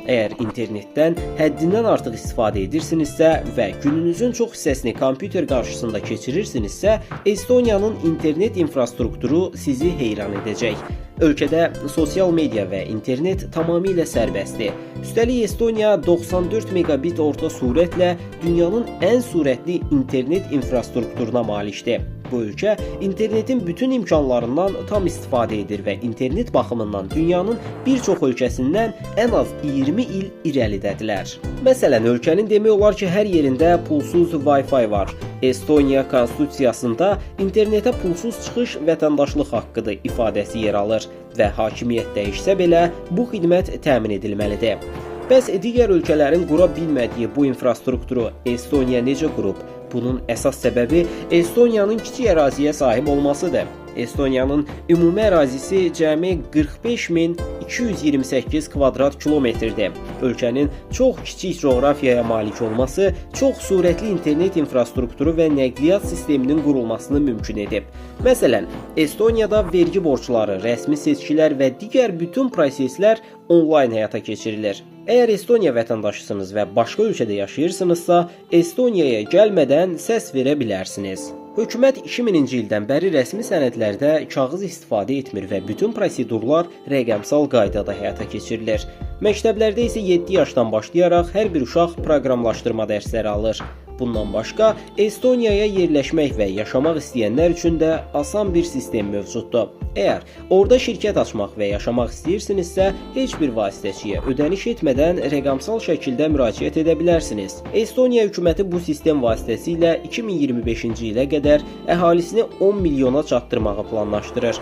Əgər internetdən həddindən artıq istifadə edirsinizsə və gününüzün çox hissəsini kompüter qarşısında keçirirsinizsə, Estoniyanın internet infrastrukturu sizi heyran edəcək. Ölkədə sosial media və internet tamamilə sərbəstdir. Üstəlik Estoniya 94 megabit orta sürətlə dünyanın ən sürətli internet infrastrukturuna malikdir. Bu ölkə internetin bütün imkanlarından tam istifadə edir və internet baxımından dünyanın bir çox ölkəsindən ən az 20 il irəlidədirlər. Məsələn, ölkənin demək olar ki, hər yerində pulsuz Wi-Fi var. Estoniya konstitusiyasında internetə pulsuz çıxış vətəndaşlıq haqqıdır ifadəsi yer alır və hakimiyyət dəyişsə belə bu xidmət təmin edilməlidir. Bəs digər ölkələrin qura bilmədiyi bu infrastrukturu Estoniya necə qurub? Bunun əsas səbəbi Estoniyanın kiçik əraziyə sahib olmasıdır. Estoniyanın ümumi ərazisi cəmi 45.228 kvadrat kilometrdir. Ölkənin çox kiçik coğrafiyaya malik olması çox sürətli internet infrastrukturu və nəqliyyat sisteminin qurulmasını mümkün edib. Məsələn, Estoniyada vergi borcları, rəsmi seçkilər və digər bütün proseslər onlayn həyata keçirilir. Əgər Estoniya vətəndaşısınız və başqa ölkədə yaşayırsınızsa, Estoniyaya gəlmədən səs verə bilərsiniz. Hökumət 2000-ci ildən bəri rəsmi sənədlərdə kağız istifadə etmir və bütün prosedurlar rəqəmsal qaydada həyata keçirilir. Məktəblərdə isə 7 yaşdan başlayaraq hər bir uşaq proqramlaşdırma dərsləri alır. Bundan başqa, Estoniyaya yerləşmək və yaşamaq istəyənlər üçün də asan bir sistem mövcuddur. Əgər orada şirkət açmaq və yaşamaq istəyirsinizsə, heç bir vasitəçiyə ödəniş etmədən rəqəmsal şəkildə müraciət edə bilərsiniz. Estoniya hökuməti bu sistem vasitəsilə 2025-ci ilə qədər əhalisini 10 milyona çatdırmağı planlaşdırır.